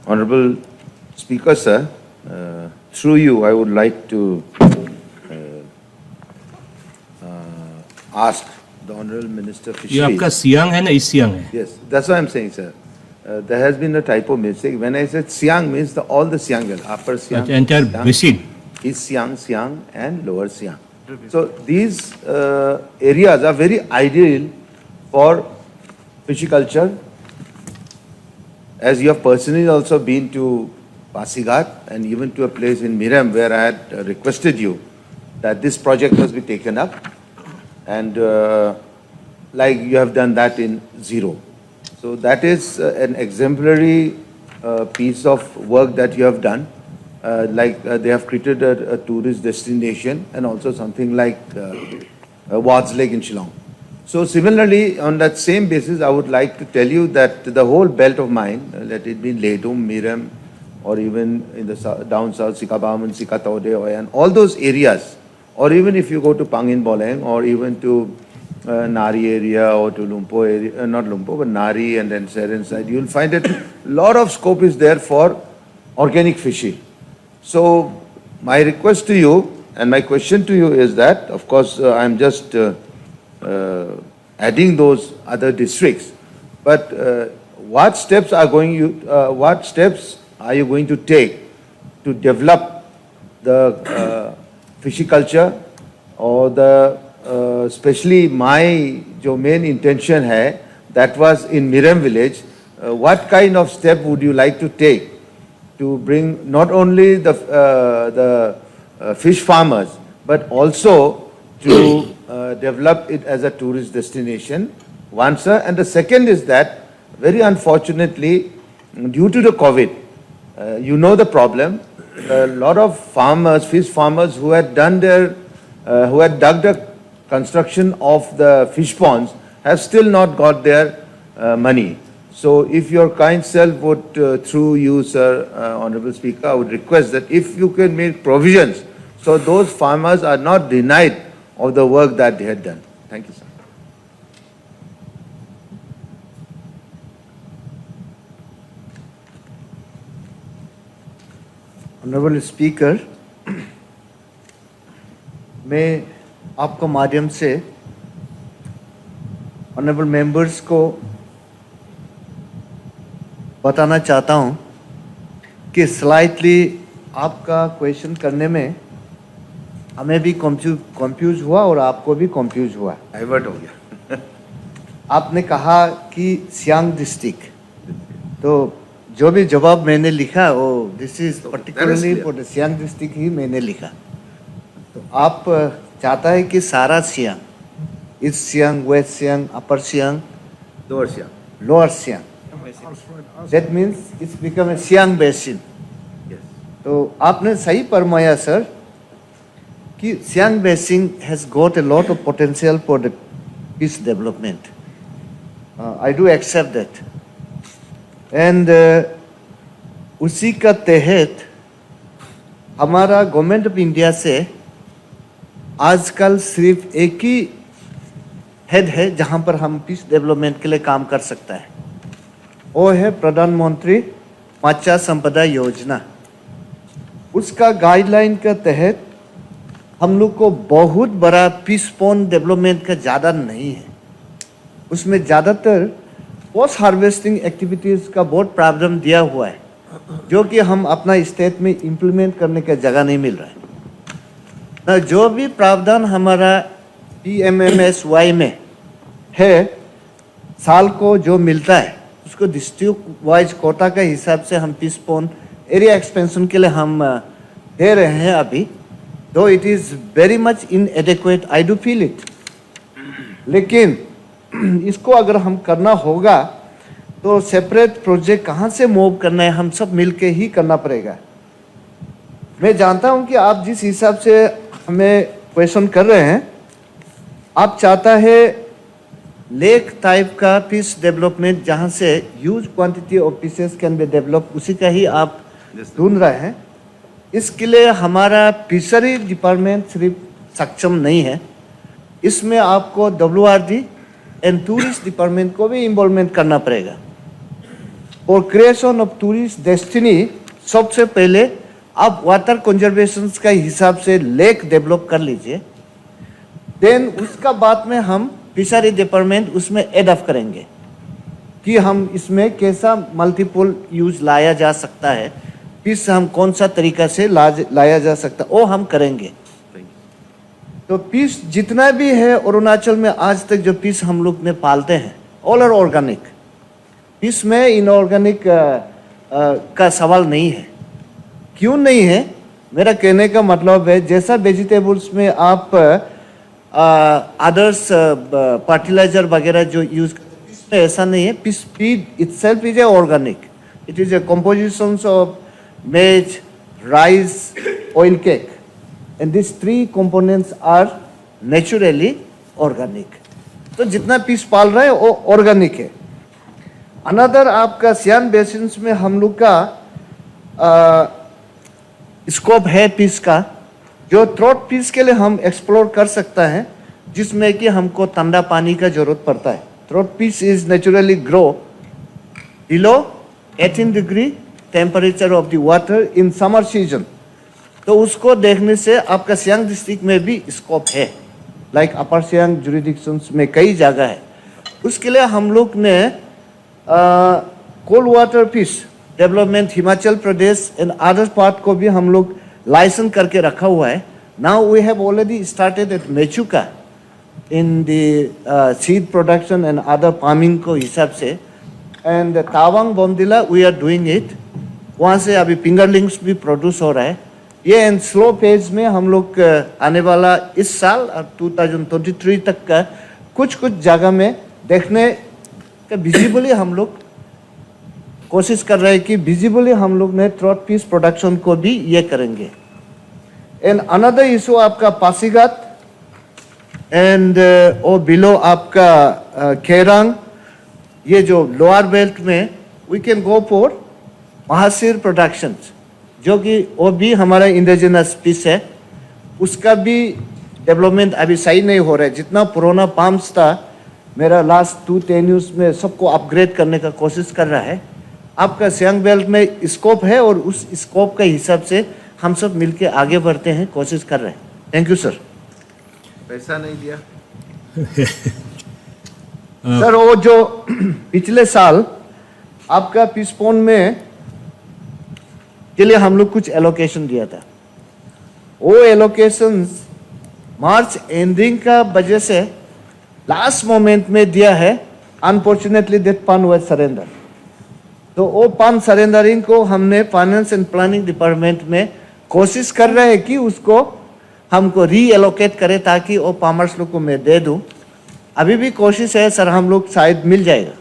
Honorable Speaker, sir, through you, I would like to ask the Honorable Minister ये Fisheries. आपका सियांग है ना, east Siang है? Yes, that's what I'm saying, sir. There has been a typo mistake. When I said Siang means all the Siang, upper Siang, अच्छा, entire Siang, basin. East Siang, Siang, and lower Siang. So these areas are very ideal for pisciculture. As you have personally also been to Pasighat and even to a place in Miram where I had requested you that this project must be taken up, and like you have done that in Zero. So that is an exemplary piece of work that you have done. They have created a tourist destination and also something like Wards Lake in Shillong. So similarly, on that same basis, I would like to tell you that the whole belt of mine, let it be in Ledum, Miram, or even in the down south, Sikabaman, Sikatode, and all those areas, or even if you go to Pangin Boleng, or even to Nari area, or to Lumpo area, not Lumpo, but Nari and then Seren side, you will find that a lot of scope is there for organic fishing. So my request to you and my question to you is that, of course, I'm just adding those other districts, but what steps are you going to take to develop the pisciculture, or the especially my जो main intention है, that was in Miram village. What kind of step would you like to take to bring not only the fish farmers, but also to develop it as a tourist destination? One, sir. And the second is that, very unfortunately, due to the COVID, you know the problem. A lot of farmers, fish farmers who had dug the construction of the fish ponds, have still not got their money. So if your kind self would, through you, sir, Honorable Speaker, I would request that if you can make provisions so those farmers are not denied of the work that they had done. Thank you, sir. Honorable Speaker, मैं आपको माध्यम से Honorable Members को बताना चाहता हूँ कि slightly आपका क्वेश्चन करने में हमें भी कंफ्यूज हुआ और आपको भी कंफ्यूज हुआ। डाइवर्ट हो गया। आपने कहा कि सियांग डिस्ट्रिक्ट, तो जो भी जवाब मैंने लिखा वो this is particularly for the Siang district ही मैंने लिखा। तो आप चाहता है कि सारा Siang, east Siang, west Siang, upper Siang, lower Siang, that means it's become a Siang basin. तो आपने सही फरमाया सर कि Siang basin has got a lot of potential for the peace development. I do accept that, and उसी का तहत हमारा गवर्नमेंट ऑफ इंडिया से आजकल सिर्फ एक ही हेड है जहां पर हम पीस डेवलपमेंट के लिए काम कर सकता है, वो है प्रधानमंत्री मत्स्य संपदा योजना। उसका गाइडलाइन के तहत हम लोग को बहुत बड़ा पीस पॉन्ड डेवलपमेंट का ज़्यादा नहीं है, उसमें ज़्यादातर पोस्ट हार्वेस्टिंग एक्टिविटीज़ का बहुत प्रावधान दिया हुआ है, जो कि हम अपना स्टेट में इम्प्लीमेंट करने का जगह नहीं मिल रहा है ना। जो भी प्रावधान हमारा PMMSY में है, साल को जो मिलता है उसको डिस्ट्रिक्ट वाइज कोटा के हिसाब से हम पीस पॉन्ड एरिया एक्सपेंशन के लिए हम दे रहे हैं अभी, दो it is very much इनएडिक्वेट, I do feel it. लेकिन इसको अगर हम करना होगा तो सेपरेट प्रोजेक्ट कहाँ से मूव करना है, हम सब मिलके ही करना पड़ेगा। मैं जानता हूँ कि आप जिस हिसाब से हमें क्वेश्चन कर रहे हैं, आप चाहता है लेक टाइप का पीस डेवलपमेंट जहाँ से huge quantity of pieces can be develop, उसी का ही आप ढूंढ रहे हैं। इसके लिए हमारा फिशरी डिपार्टमेंट सिर्फ सक्षम नहीं है, इसमें आपको WRD एंड टूरिस्ट डिपार्टमेंट को भी इन्वॉल्वमेंट करना पड़ेगा। For creation of tourist destiny सबसे पहले आप वाटर कंजर्वेशन का हिसाब से लेक डेवलप कर लीजिए, देन उसका बाद में हम फिशरी डिपार्टमेंट उसमें एड ऑफ करेंगे कि हम इसमें कैसा मल्टीपल यूज लाया जा सकता है, फिश हम कौन सा तरीका से लाया जा सकता है वो हम करेंगे। तो फिश जितना भी है अरुणाचल में आज तक जो फिश हम लोग ने पालते हैं ऑल आर ऑर्गेनिक। फिश में इनऑर्गेनिक का सवाल नहीं है। क्यों नहीं है? मेरा कहने का मतलब है जैसा वेजिटेबल्स में आप अदर्स फर्टिलाइजर वगैरह जो यूज करते हैं, इसमें ऐसा नहीं है। Fish feed itself is a organic, it is a compositions of मेज, rice, oil cake, and these three components are naturally organic। तो जितना पीस पाल रहे हैं वो ऑर्गेनिक है। अनदर आपका सियान बेसिन में हम लोग का स्कोप है पीस का, जो थ्रोट पीस के लिए हम एक्सप्लोर कर सकता है, जिसमें कि हमको ठंडा पानी का जरूरत पड़ता है। Trout fish is naturally grow below 18 degree temperature of the water in summer season. तो उसको देखने से आपका सियांग डिस्ट्रिक्ट में भी स्कोप है, लाइक अपर सियांग जुरिडिक्शंस में कई जगह है। उसके लिए हम लोग ने cold water fish development Himachal Pradesh and other part को भी हम लोग लाइसेंस करके रखा हुआ है। Now we have already started at Mechuka in the seed production and other farming को हिसाब से, and Tawang Bomdila we are doing it. वहाँ से अभी फिंगरलिंग्स भी प्रोड्यूस हो रहा है। ये एंड स्लो फेज में हम लोग आने वाला इस साल 2023 तक का कुछ जगह में देखने का विजिबली हम लोग कोशिश कर रहे हैं कि विजिबली हम लोग ने ट्रॉट फिश प्रोडक्शन को भी ये करेंगे। एंड अनदर इशू आपका पासीघाट एंड ओ बिलो आपका केरंग, ये जो लोअर बेल्ट में we can go for mahseer productions, जो कि वो भी हमारा इंडिजिनस फिश है। उसका भी डेवलपमेंट अभी सही नहीं हो रहा है। जितना पुराना पाम्स था, मेरा लास्ट 2-10 ईयर्स में सबको अपग्रेड करने का कोशिश कर रहा है। आपका सियांग बेल्ट में स्कोप है और उस स्कोप के हिसाब से हम सब मिलके आगे बढ़ते हैं, कोशिश कर रहे हैं। Thank you sir. पैसा नहीं दिया सर, वो जो पिछले साल आपका फिश पॉन्ड में के लिए हम लोग कुछ एलोकेशन दिया था, वो एलोकेशन मार्च एंडिंग का वजह से लास्ट मोमेंट में दिया है। Unfortunately that fund was surrender. तो वो फंड सरेंडरिंग को हमने फाइनेंस एंड प्लानिंग डिपार्टमेंट में कोशिश कर रहे हैं कि उसको हमको री एलोकेट करे, ताकि वो फार्मर्स लोग को मैं दे दूं। अभी भी कोशिश है सर, हम लोग शायद मिल जाएगा।